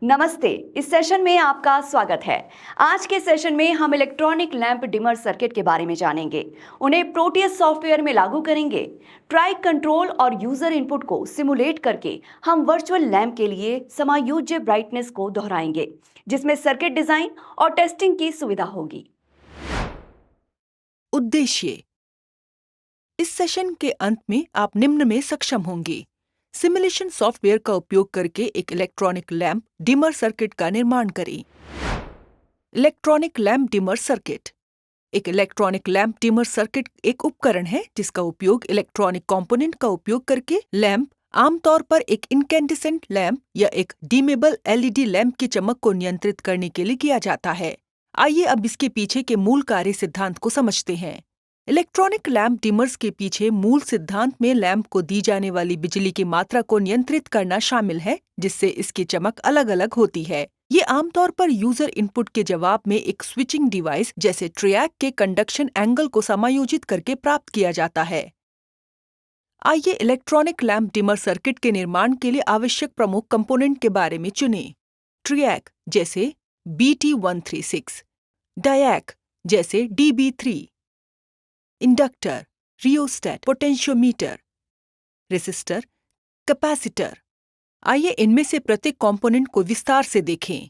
नमस्ते। इस सेशन में आपका स्वागत है। आज के सेशन में हम इलेक्ट्रॉनिक लैंप डिमर सर्किट के बारे में जानेंगे। उन्हें प्रोटियस सॉफ्टवेयर में लागू करेंगे। ट्राइक कंट्रोल और यूजर इनपुट को सिमुलेट करके हम वर्चुअल लैंप के लिए समायोज्य ब्राइटनेस को दोहराएंगे, जिसमें सर्किट डिजाइन और टेस्टिंग की सुविधा होगी। उद्देश्य। इस सेशन के अंत में आप निम्न में सक्षम होंगे: सिमुलेशन सॉफ्टवेयर का उपयोग करके एक इलेक्ट्रॉनिक लैंप डिमर सर्किट का निर्माण करें। Electronic lamp dimmer circuit. एक इलेक्ट्रॉनिक लैंप डिमर सर्किट एक उपकरण है जिसका उपयोग इलेक्ट्रॉनिक कंपोनेंट का उपयोग करके लैंप, आमतौर पर एक इनकैंडेसेंट लैंप या एक डिमेबल एलईडी लैंप की चमक को नियंत्रित करने के लिए किया जाता है। आइए अब इसके पीछे के मूल कार्य सिद्धांत को समझते हैं। इलेक्ट्रॉनिक लैंप डिमर्स के पीछे मूल सिद्धांत में लैंप को दी जाने वाली बिजली की मात्रा को नियंत्रित करना शामिल है, जिससे इसकी चमक अलग अलग होती है। ये आमतौर पर यूजर इनपुट के जवाब में एक स्विचिंग डिवाइस जैसे ट्रिएक के कंडक्शन एंगल को समायोजित करके प्राप्त किया जाता है। आइए इलेक्ट्रॉनिक लैंप डिमर सर्किट के निर्माण के लिए आवश्यक प्रमुख कंपोनेंट के बारे में चुनें। ट्रिएक जैसे BT136, डायैक जैसे DB3, inductor, rheostat, potentiometer, resistor, capacitor. आइए इनमें से प्रत्येक कंपोनेंट को विस्तार से देखें।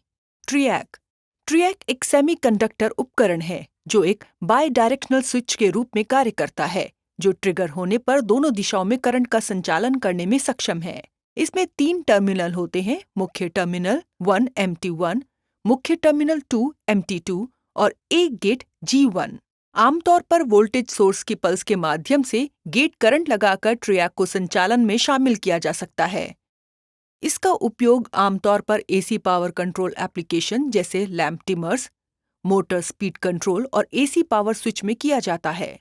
ट्रिएक एक सेमीकंडक्टर उपकरण है जो एक बाय डायरेक्शनल स्विच के रूप में कार्य करता है, जो ट्रिगर होने पर दोनों दिशाओं में करंट का संचालन करने में सक्षम है। इसमें 3 टर्मिनल होते हैं: मुख्य टर्मिनल 1 MT1, मुख्य टर्मिनल 2 MT2 और एक गेट G1। आमतौर पर वोल्टेज सोर्स की पल्स के माध्यम से गेट करंट लगाकर ट्रिएक को संचालन में शामिल किया जा सकता है। इसका उपयोग आमतौर पर AC पावर कंट्रोल एप्लीकेशन जैसे lamp dimmers, motor speed control और AC पावर स्विच में किया जाता है।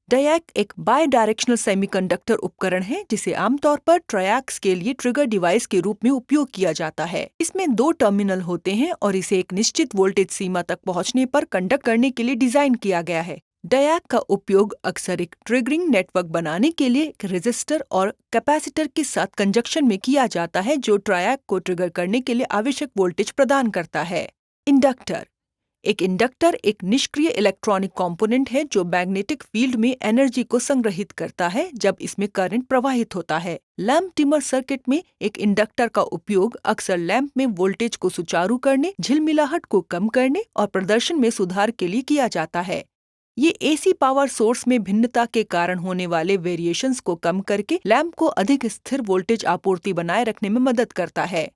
डायैक एक बाय डायरेक्शनल सेमीकंडक्टर उपकरण है जिसे आमतौर पर ट्रायक्स के लिए ट्रिगर डिवाइस के रूप में उपयोग किया जाता है। इसमें 2 टर्मिनल होते हैं और इसे एक निश्चित वोल्टेज सीमा तक पहुंचने पर कंडक्ट करने के लिए डिजाइन किया गया है। डायैक का उपयोग अक्सर एक ट्रिगरिंग नेटवर्क बनाने के लिए एक रेजिस्टर और कैपेसिटर के साथ कंजक्शन में किया जाता है, जो ट्रायक को ट्रिगर करने के लिए आवश्यक वोल्टेज प्रदान करता है। इंडक्टर एक निष्क्रिय इलेक्ट्रॉनिक कंपोनेंट है जो मैग्नेटिक फील्ड में एनर्जी को संग्रहित करता है जब इसमें करंट प्रवाहित होता है। लैंप डिमर सर्किट में एक इंडक्टर का उपयोग अक्सर लैंप में वोल्टेज को सुचारू करने, झिलमिलाहट को कम करने और प्रदर्शन में सुधार के लिए किया जाता है। ये AC पावर सोर्स में भिन्नता के कारण होने वाले वेरिएशंस को कम करके लैंप को अधिक स्थिर वोल्टेज आपूर्ति बनाए रखने में मदद करता है।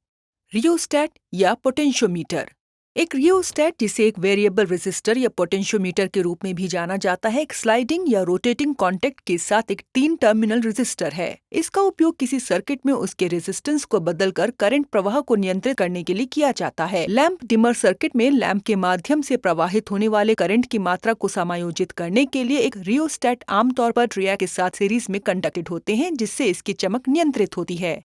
रियोस्टेट या पोटेंशियोमीटर। एक रियोस्टेट, जिसे एक वेरिएबल रेजिस्टर या पोटेंशियोमीटर के रूप में भी जाना जाता है, एक स्लाइडिंग या रोटेटिंग कॉन्टैक्ट के साथ एक 3 टर्मिनल रेजिस्टर है। इसका उपयोग किसी सर्किट में उसके रेजिस्टेंस को बदलकर करंट प्रवाह को नियंत्रित करने के लिए किया जाता है। लैंप डिमर सर्किट में लैंप के माध्यम से प्रवाहित होने वाले करंट की मात्रा को समायोजित करने के लिए एक रियोस्टेट आमतौर पर ट्रिएक के साथ सीरीज में कनेक्टेड होते हैं, जिससे इसकी चमक नियंत्रित होती है।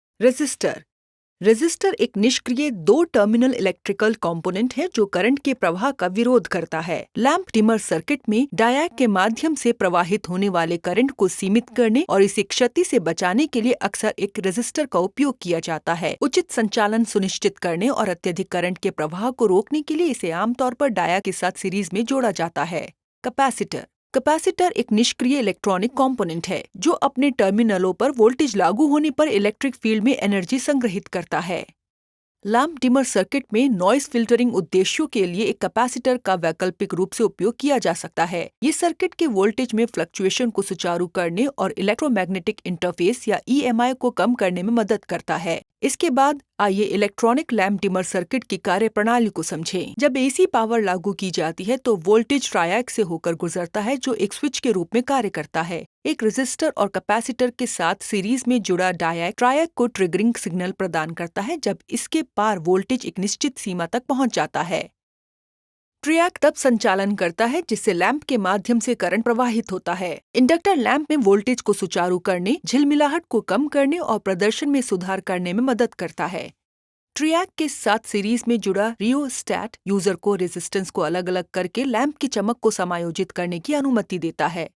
रेजिस्टर एक निष्क्रिय 2 टर्मिनल इलेक्ट्रिकल कंपोनेंट है जो करंट के प्रवाह का विरोध करता है। लैंप डिमर सर्किट में डायैक के माध्यम से प्रवाहित होने वाले करंट को सीमित करने और इसे क्षति से बचाने के लिए अक्सर एक रेजिस्टर का उपयोग किया जाता है। उचित संचालन सुनिश्चित करने और अत्यधिक करंट के प्रवाह को रोकने के लिए इसे आमतौर पर डायैक के साथ सीरीज में जोड़ा जाता है। कैपेसिटर एक निष्क्रिय इलेक्ट्रॉनिक कंपोनेंट है जो अपने टर्मिनलों पर वोल्टेज लागू होने पर इलेक्ट्रिक फील्ड में एनर्जी संग्रहित करता है। लैंप डिमर सर्किट में नॉइज फिल्टरिंग उद्देश्यों के लिए एक कैपेसिटर का वैकल्पिक रूप से उपयोग किया जा सकता है। ये सर्किट के वोल्टेज में फ्लक्चुएशन को सुचारू करने और इलेक्ट्रोमैग्नेटिक इंटरफेस या EMI को कम करने में मदद करता है। इसके बाद आइए इलेक्ट्रॉनिक लैंप डिमर सर्किट की कार्यप्रणाली को समझें। जब AC पावर लागू की जाती है तो वोल्टेज ट्रायक से होकर गुजरता है, जो एक स्विच के रूप में कार्य करता है। एक रेजिस्टर और कैपेसिटर के साथ सीरीज में जुड़ा डायैक ट्रायक को ट्रिगरिंग सिग्नल प्रदान करता है जब इसके पार वोल्टेज एक निश्चित सीमा तक पहुंच जाता है। ट्रिएक तब संचालन करता है जिससे लैंप के माध्यम से करंट प्रवाहित होता है। इंडक्टर लैंप में वोल्टेज को सुचारू करने, झिलमिलाहट को कम करने और प्रदर्शन में सुधार करने में मदद करता है। ट्रिएक के साथ सीरीज में जुड़ा रियोस्टेट यूजर को रेजिस्टेंस को अलग अलग करके लैंप की चमक को समायोजित करने की अनुमति देता है।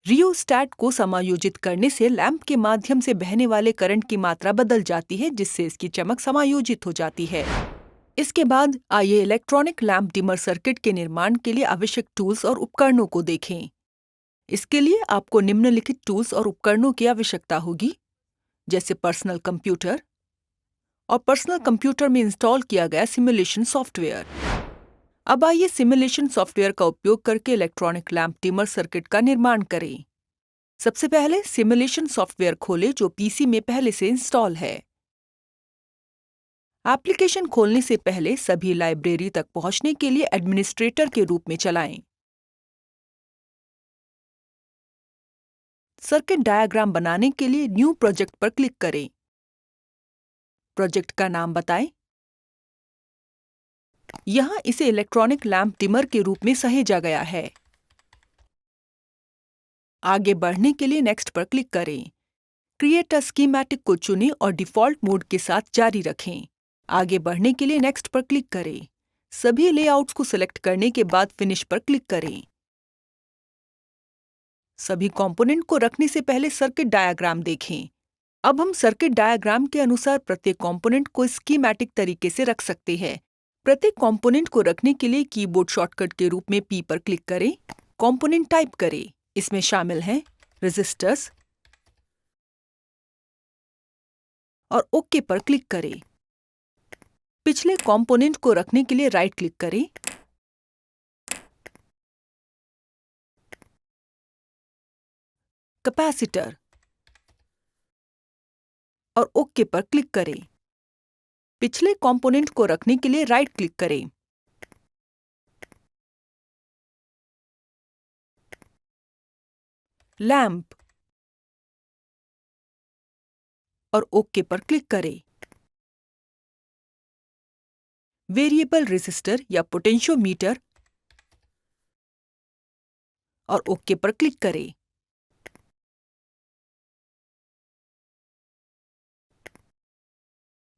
रियोस्टैट को समायोजित करने से लैंप के माध्यम से बहने वाले करंट की मात्रा बदल जाती है, जिससे इसकी चमक समायोजित हो जाती है। इसके बाद आइए इलेक्ट्रॉनिक लैंप डिमर सर्किट के निर्माण के लिए आवश्यक टूल्स और उपकरणों को देखें। इसके लिए आपको निम्नलिखित टूल्स और उपकरणों की आवश्यकता होगी, जैसे पर्सनल कंप्यूटर और पर्सनल कंप्यूटर में इंस्टॉल किया गया सिमुलेशन सॉफ्टवेयर। अब आइए सिमुलेशन सॉफ्टवेयर का उपयोग करके इलेक्ट्रॉनिक लैंप डिमर सर्किट का निर्माण करें। सबसे पहले सिमुलेशन सॉफ्टवेयर खोलें जो पीसी में पहले से इंस्टॉल है। एप्लीकेशन खोलने से पहले सभी लाइब्रेरी तक पहुंचने के लिए एडमिनिस्ट्रेटर के रूप में चलाएं। सर्किट डायग्राम बनाने के लिए न्यू प्रोजेक्ट पर क्लिक करें। प्रोजेक्ट का नाम बताएं। यहां इसे इलेक्ट्रॉनिक लैंप डिमर के रूप में सहेजा गया है। आगे बढ़ने के लिए नेक्स्ट पर क्लिक करें। क्रिएट अ स्कीमेटिक को चुनें और डिफॉल्ट मोड के साथ जारी रखें। आगे बढ़ने के लिए नेक्स्ट पर क्लिक करें। सभी लेआउट्स को सिलेक्ट करने के बाद फिनिश पर क्लिक करें। सभी कंपोनेंट को रखने से पहले सर्किट डायग्राम देखें। अब हम सर्किट डायग्राम के अनुसार प्रत्येक कंपोनेंट को स्कीमेटिक तरीके से रख सकते हैं। प्रत्येक कंपोनेंट को रखने के लिए कीबोर्ड शॉर्टकट के रूप में P पर क्लिक करें। कंपोनेंट टाइप करें। इसमें शामिल हैं रेजिस्टर्स और ओके पर क्लिक करें। पिछले कंपोनेंट को रखने के लिए राइट क्लिक करें। कैपेसिटर और ओके पर क्लिक करें। पिछले कंपोनेंट को रखने के लिए राइट क्लिक करें। लैंप और ओके पर क्लिक करें। वेरिएबल रेजिस्टर या पोटेंशियोमीटर और ओके पर क्लिक करें।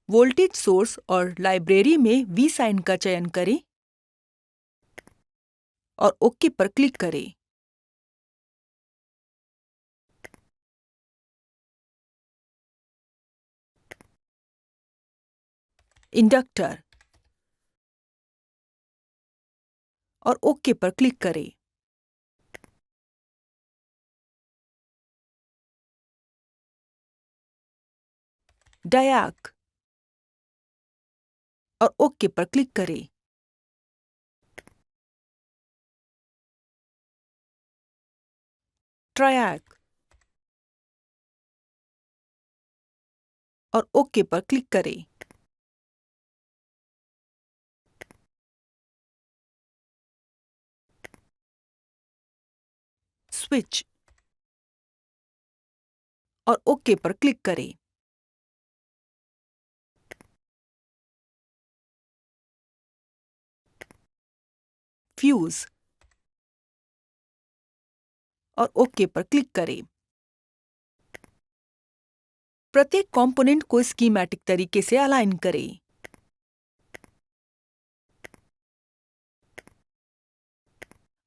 वोल्टेज सोर्स और लाइब्रेरी में वी साइन का चयन करें और ओके पर क्लिक करें। इंडक्टर और ओके पर क्लिक करें। डायक और ओके पर क्लिक करें। ट्रायक और ओके पर क्लिक करें। स्विच और ओके पर क्लिक करें। फ्यूज और ओके पर क्लिक करें। प्रत्येक कंपोनेंट को स्कीमेटिक तरीके से अलाइन करें।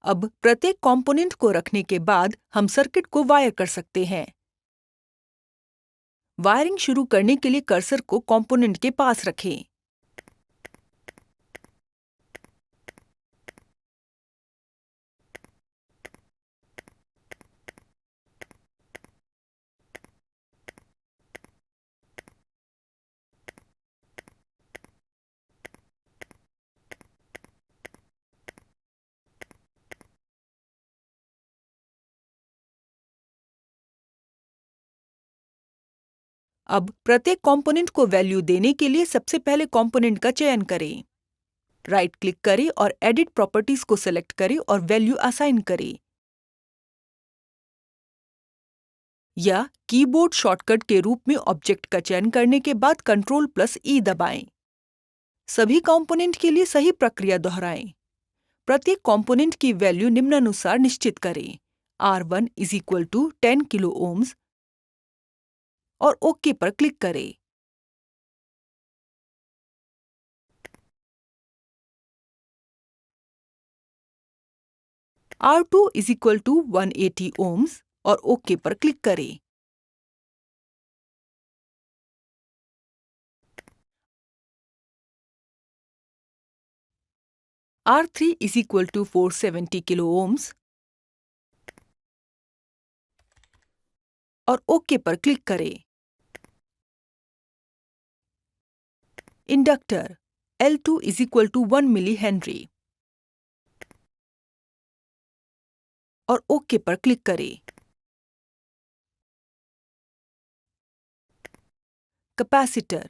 अब प्रत्येक कंपोनेंट को रखने के बाद हम सर्किट को वायर कर सकते हैं। वायरिंग शुरू करने के लिए कर्सर को कंपोनेंट के पास रखें। अब प्रत्येक कंपोनेंट को वैल्यू देने के लिए सबसे पहले कंपोनेंट का चयन करें। राइट क्लिक करें और एडिट प्रॉपर्टीज को सिलेक्ट करें और वैल्यू असाइन करें। या कीबोर्ड शॉर्टकट के रूप में ऑब्जेक्ट का चयन करने के बाद Ctrl+E दबाएं। सभी कंपोनेंट के लिए सही प्रक्रिया दोहराएं। प्रत्येक कंपोनेंट की वैल्यू निम्नानुसार निश्चित करें। R1 = 10 किलो ओम्स और ओके पर क्लिक करें। R2 is equal to 180 ohms और ओके पर क्लिक करें। R3 is equal to 470 kilo ohms और ओके पर क्लिक करें। Inductor L2 is equal to 1 milli henry और ओके पर क्लिक करें। Capacitor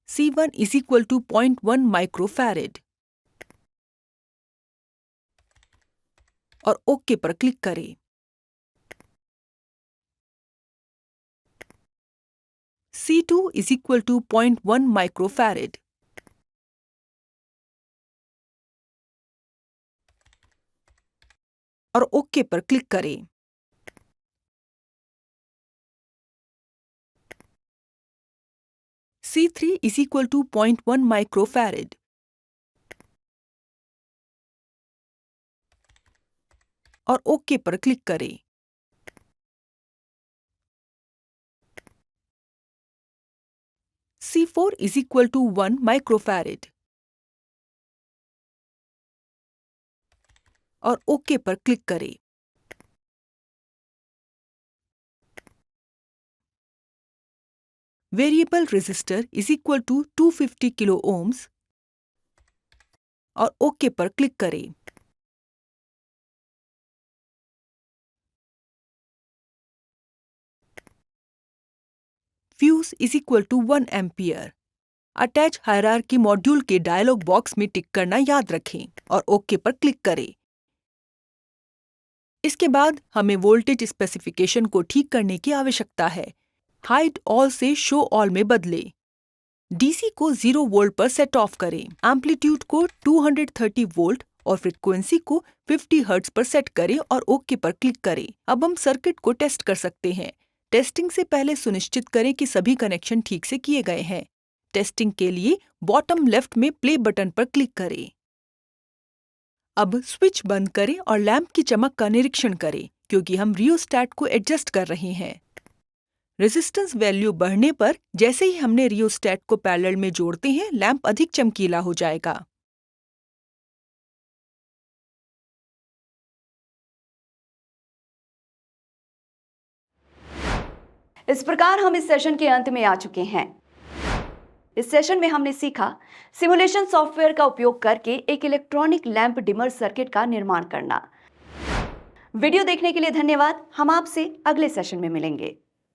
C1 is equal to 0.1 microfarad और ओके पर क्लिक करें। C2 is equal to 0.1 microfarad और ओके पर क्लिक करें। C3 is equal to 0.1 microfarad और ओके पर क्लिक करें। C4 is equal to 1 microfarad और ओके पर क्लिक करें। Variable resistor is equal to 250 kilo ohms और ओके पर क्लिक करें। Fuse is equal to 1 ampere. Attach hierarchy module के डायलॉग बॉक्स में टिक करना याद रखें और ओके पर क्लिक करें। इसके बाद हमें वोल्टेज स्पेसिफिकेशन को ठीक करने की आवश्यकता है। हाइड ऑल से शो ऑल में बदलें। डीसी को 0 वोल्ट पर सेट ऑफ करें। एम्पलीट्यूड को 230 वोल्ट और फ्रीक्वेंसी को 50 हर्ट्ज पर सेट करें और ओके पर क्लिक करें। अब हम सर्किट को टेस्ट कर सकते हैं। टेस्टिंग से पहले सुनिश्चित करें कि सभी कनेक्शन ठीक से किए गए हैं। टेस्टिंग के लिए बॉटम लेफ्ट में प्ले बटन पर क्लिक करें। अब स्विच बंद करें और लैंप की चमक का निरीक्षण करें क्योंकि हम रियोस्टैट को एडजस्ट कर रहे हैं। रेजिस्टेंस वैल्यू बढ़ने पर जैसे ही हमने रियोस्टैट को पैरेलल में जोड़ते हैं, लैंप अधिक चमकीला हो जाएगा। इस प्रकार हम इस सेशन के अंत में आ चुके हैं। इस सेशन में हमने सीखा सिमुलेशन सॉफ्टवेयर का उपयोग करके एक इलेक्ट्रॉनिक लैंप डिमर सर्किट का निर्माण करना। वीडियो देखने के लिए धन्यवाद। हम आपसे अगले सेशन में मिलेंगे।